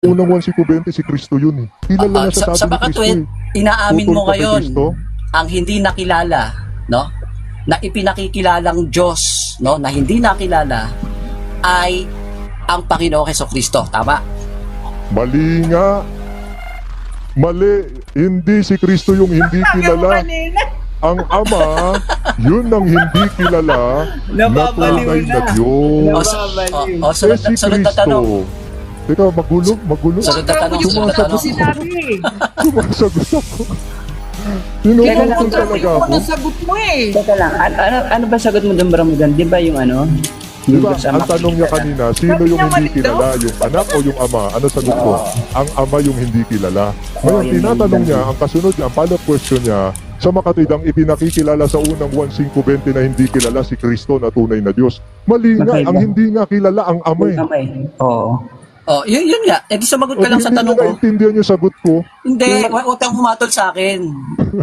Unang 1:20 si Kristo yun eh. Kilala na Sa sa tabi ni Kristo bakatwid, eh. inaamin Putol mo ka kay ngayon Kristo. ang hindi nakilala, no? Na ipinakikilalang Diyos, no? Na hindi nakilala ay ang Panginoong Hesukristo. Tama? Mali nga. Mali. Hindi si Kristo yung hindi kilala. Ang Ama, yun ang hindi kilala na Nababaliw tunay na na. Diyos. Nababaliw. Sunod, Si sunod na tanong. Kristo. Teka, magulo. Sunod na tanong, sunod na tanong. Sinabi. Sumasagot ako. Kaya Tinutungkol talaga ako. nasagot mo eh. Teka lang, ano ba sagot mo doon, Baramugan? Di ba yung ano? Di ba, Yung ang tanong niya kanina, sino Sabi yung niya hindi mali kilala? Yung anak o yung ama? Ano sagot ko? Ang ama yung hindi kilala. Ngayon, yun, tinatanong yun. niya, ang kasunod niya, ang follow-up question niya, sa makatwidang ipinakikilala sa unang 1:20 na hindi kilala si Kristo na tunay na Diyos. Mali nga, Magkaiba. ang hindi nga kilala ang ama eh. kamay. Oo. Oh, yun nga. Eh, di sumagot O, ka lang sa hindi tanong niya ko. naintindihan yung sagot ko. Hindi, huwag kang humatol sa akin.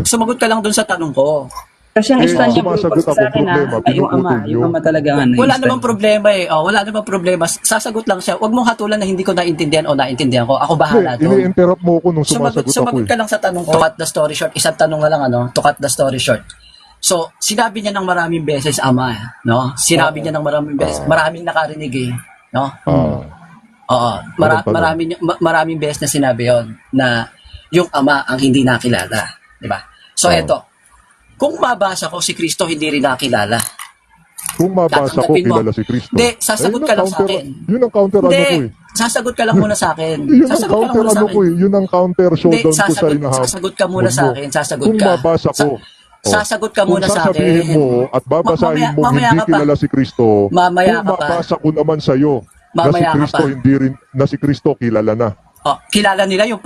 Sumagot ka lang dun sa tanong ko. Kasi ang Espanya sumasagot sa ako, akin problema, ay yung ama. pinuputol Yung yun. ama talaga ano. Wala yung namang problema eh. Oh, wala namang problema. Sasagot lang siya. Huwag mong hatulan na hindi ko naintindihan o naintindihan ko. Ako bahala Hindi, doon. ini-interrupt mo ako nung sumasagot ako Sumagot eh. ka lang sa tanong ko. To cut the story short. Isang tanong na lang, ano? To cut the story short. So, sinabi niya ng maraming beses, ama, no? Sinabi niya ng maraming beses. Maraming nakarinig eh, no? Oo. Tanong. Maraming beses na sinabi yon na yung ama ang hindi nakilala. Di ba? So, eto. Kung mabasa ko si Kristo, hindi rin nakilala. Kung mabasa ko, Tatanggapin mo. kilala si Kristo. Hindi, sasagot Ayun ka ang lang sa counter- akin. Yun ang counter ano ko Hindi, eh. sasagot ka lang muna sa akin. Yun ang Sasagot ka lang counter muna sa ano akin. ko eh. Yun ang counter showdown ko sa inahaw. Sasagot ka muna sa akin. Sasagot Kung ka. mabasa ko. Sasagot ka muna sa akin. Kung sasabihin mo at babasahin mo Mamaya hindi ka pa. kilala si Kristo, Mamaya kung ka pa. mabasa ko naman sa'yo na si Mamaya ka Kristo pa. hindi rin, na si Kristo kilala na. Oh, kilala nila yung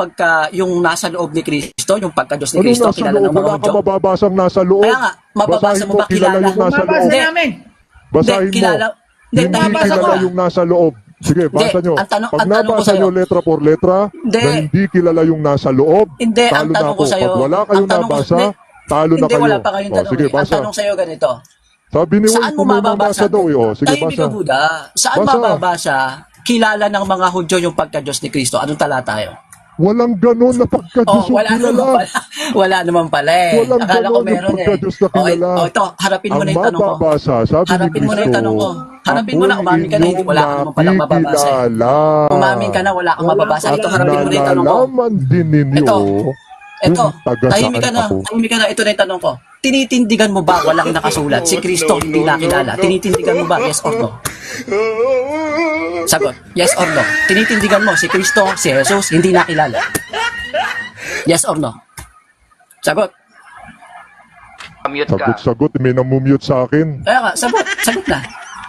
nasa loob ni Kristo, yung pagka-Diyos ni Ano Kristo, nasa kilala loob? ng mga Wala ka Hudyo. mababasang nasa loob. Kaya nga, mababasa Basahin mo ba kilala kilala? yung nasa Mabasa loob. namin. Basahin Hindi, kilala. mo. Hindi, Hindi nabasa ko kilala na. yung nasa loob. Sige, basa nyo. ang tanong- Pag ang tanong ko nabasa sa'yo. nyo letra por letra, Hindi. na hindi kilala yung nasa loob, Hindi, ang talo na tanong ako. ko sa'yo. Pag wala kayong ang tanong ko- nabasa, hindi, talo na hindi, kayo. wala pa kayong O, tanong. sige, eh. Ang basa. tanong sa'yo ganito. Sabi ni Saan Wayne, mo kung may mababasa? mabasa daw eh. O, sige, Tahimik ka, basa. Buddha. Saan Basa. mababasa? Kilala ng mga Hudyo yung pagka-Diyos ni Kristo. Anong talata yun? Walang ganon na pagka-Diyos yung wala naman kilala. pala. Wala naman pala eh. Walang Akala ko ganon yung meron eh. pagka-Diyos na kilala. Ito, harapin mo Ang na yung tanong ko. mababasa, sabi ni Harapin mo na yung Kristo, tanong ko. Harapin mo na, ako'y umamin ka na, hindi wala ka naman palang inyong mababasa eh. nakikilala. Umamin ka na, wala kang mababasa. Ito, harapin mo na yung tanong ko. Nalalaman din ninyo Ito, Ito, kung taga tahimik ka saan na. ako. Tahimik ka na. Ito na yung tanong ko. Tinitindigan mo ba walang nakasulat? Si Kristo hindi nakilala. Tinitindigan mo ba? Yes or no? Sagot. Yes or no? Tinitindigan mo si Kristo, si Jesus, hindi nakilala. Yes or no? Sagot. Mute ka. Sagot-sagot, may namumute sa akin. Kaya nga, sagot. Sagot na.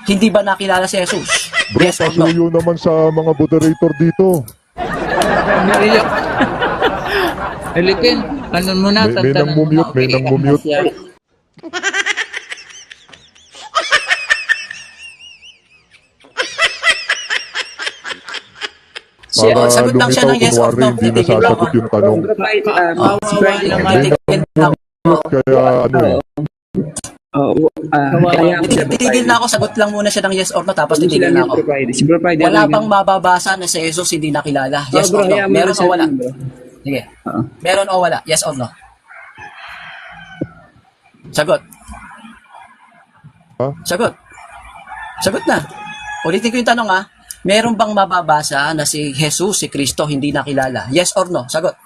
Hindi ba nakilala si Jesus? Bro, Yes or no? pasuyo naman sa mga moderator dito. Naiyak. Elikin, kanon mo na. May tantanan mo nang-mute, na. may nang-mute. Para sagot lang siya ng lumitaw, yes or no. kunwari hindi Titigil lang nasasagot ako. yung tanong. Si Brian, May nang-mute, kaya ano eh. kaya Titigil na ako, sagot lang muna siya ng yes or no, tapos titigil na ako. Si Bro Friday. Wala bang mababasa na si Jesus hindi nakilala? Yes or no? Meron o wala? Sige. Meron o wala? Yes or no? Sagot. Ha? Sagot. Sagot na. Ulitin ko yung tanong ha. Meron bang mababasa na si Jesus, si Kristo, hindi nakilala? Yes or no? Sagot.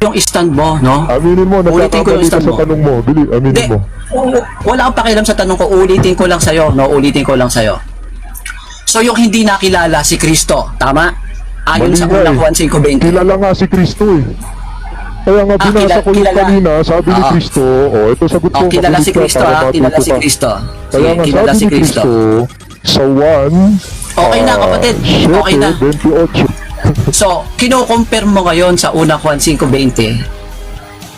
Yung stand mo, no? Aminin mo, Ulitin ko yung nagkakamali ka stand sa mo. tanong mo. Bili, aminin Hindi. mo. Wala akong pakialam sa tanong ko. Ulitin ko lang sa'yo. No? Ulitin ko lang sa'yo. So, yung hindi nakilala si Kristo, tama? Ayon Mali sa nga unang eh. Juan 5:20. Kilala nga si Kristo eh. Kaya nga binasa ko yung kilala. kanina, sabi ni Oo. Kristo, ito sagot ko. Kilala si kapalit ka Kristo, para ha? Kilala matuto si ka. Kristo. Kaya Sige, nga kilala sabi si ni Kristo. sa 1, Okay na, kapatid. Okay na. 28. So, kino-compare mo ngayon sa unang Juan 5:20,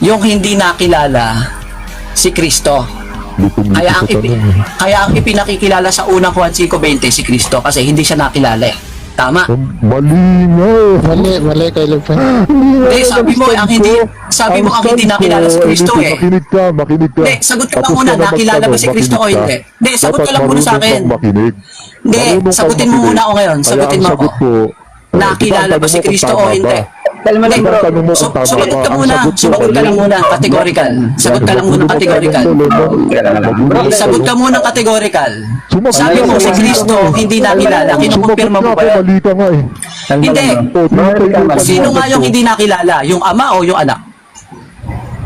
yung hindi nakilala si Kristo. Kaya Kaya ang ipinakikilala sa unang Juan 5:20 si Kristo kasi hindi siya nakilala eh. Tama. Mali nga eh. Mali kay Lupin. Hindi, sabi mo ang hindi nakilala si Kristo eh. Makinig ka. Hindi, sagot ka Tapos muna, ka na nakilala ba si magtanong, Kristo o makinig ka. hindi? Hindi, sagot ka Dapat lang muna sa marunong akin. kang makinig. Hindi, Marunong kang sagutin mo makinig. muna ako ngayon. Kaya Sagutin ang mo sagot ako. ko, Nakilala ba si Kristo o hindi? Kalma lang, Hindi, bro. Tanong mo kung tama sumagot ba. ka Ang muna. sagot ko, Sumagot ka lang mali. muna, categorical. Sagot ka lang muna, categorical. Sagot ka muna, categorical. Sabi mo si Kristo hindi nakilala, kinukumpirma mo ba? Mali ka nga eh. Hindi. O, Sino nga yung hindi nakilala? Yung ama o yung anak?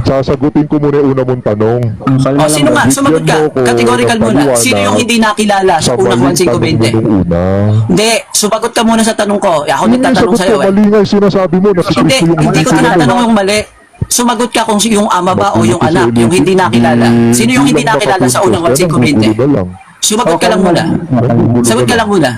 Sasagutin ko muna yung una mong tanong. O, sino nga? Sumagot ka. Categorical muna. Sino yung hindi nakilala sa unang maling tanong mo 1.520? nung una. Hindi. Sumagot ka muna sa tanong ko. Ako Hindi, nagtatanong sagot sa'yo ko, eh. mali nga yung sinasabi mo na si Hindi, Kristo yung hindi ko tinatanong yung mali. Sumagot ka kung yung ama ba o yung anak, yung hindi nakilala. Sino yung hindi nakilala sa unang 1.520? Sumagot ka lang muna. Sagot ka lang muna.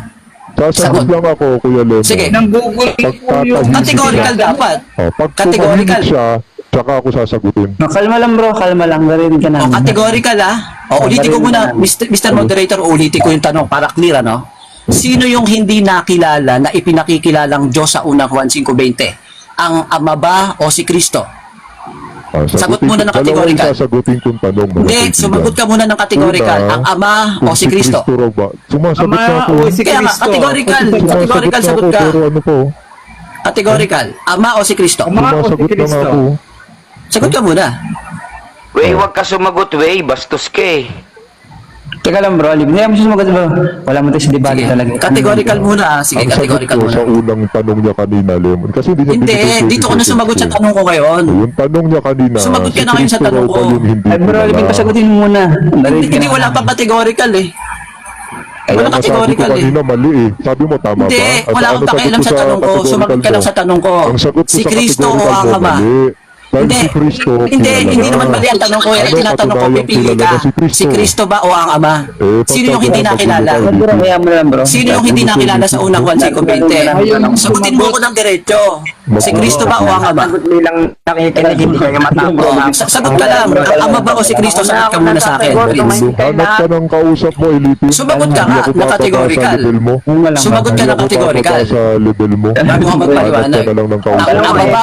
Sasagot lang ako, Kuya Lemon. Sige. Nang Google ko yung... Categorical dapat. Pag Categorical. tumahimik siya, tsaka ako sasagutin. No, kalma lang, bro. Kalma lang. Narinig ka O, namin. categorical ah. O, ulitin ko muna, Mr. Moderator, ulitin ko yung tanong para clear, ano? Sino yung hindi nakilala na ipinakikilalang Diyos sa unang 1.520? Ang ama ba o si Kristo? Sagot muna ng categorical. Sasagutin kong tanong. mga Hindi, kaibigan. sumagot ka muna ng categorical. Una, Ang ama o kung si Kristo? raw ba? Sumasagot Ama na ako. o si Kaya nga, Kristo. categorical. Sumasagot Categorical na sagot ako, ka. pero ano po? Categorical. Ama o si Kristo? Ama o si Sumasagot na nga Kristo. ako. Sagot ka muna. Wey, wag ka sumagot, wey. Bastos ka eh. Teka lang, bro. Hindi mo siya sumagot, bro. Wala mo tayo sa debate Sige. talaga. Categorical muna. ah. Sige, Ang sagot categorical ko muna. sa unang tanong niya kanina, Lemon. Kasi hindi niya Hindi, binigay dito ko na 20 sumagot sa seconds tanong ko ngayon. eh. Yung tanong niya kanina, Sumagot ka na ngayon sa Kristo tanong raw ba ko. yung hindi Ay, bro, kilala? Lupin, pasagutin mo muna. Narinig ka Hindi, wala pa categorical eh. Kaya Wala nga sabi ko categorical eh. kanina, mali eh. Sabi mo, tama Hindi, ba? At wala ano akong sagot pakialam ko sa tanong ko. categorical Sumagot ka lang mo? sa tanong ko. Ang sagot ko Si sa Kristo o categorical ang mo, ama? mali. Dahil Hindi, si Kristo, hindi, kilala. hindi naman mali ang tanong ko. Eh, Ano tinatanong ko, katunayang pipili kilala ka. na si Kristo? Si Kristo ba o ang ama? Eh, Sino yung hindi pagka- nakilala? pagka- Bro, kaya mo lang, bro. Sino yung hindi nakilala sa unang 1.520? Sagutin mo ko ng diretso. Si Kristo ba o ang ama? bilang nakikinig, hindi kayo matapos. Sagot ka lang. Ang ama ba o si Kristo? Sagot ka muna sa akin. Please. Hanap ka ng kausap mo, ilipin. Sumagot ka Hindi nga, ako na bababa categorical. sa level mo. Sumagot ka Hindi ng ako categorical. bababa sa level mo. Bago ka Hanap magpaliwanag. ka na lang ng Ang kausap. ama ba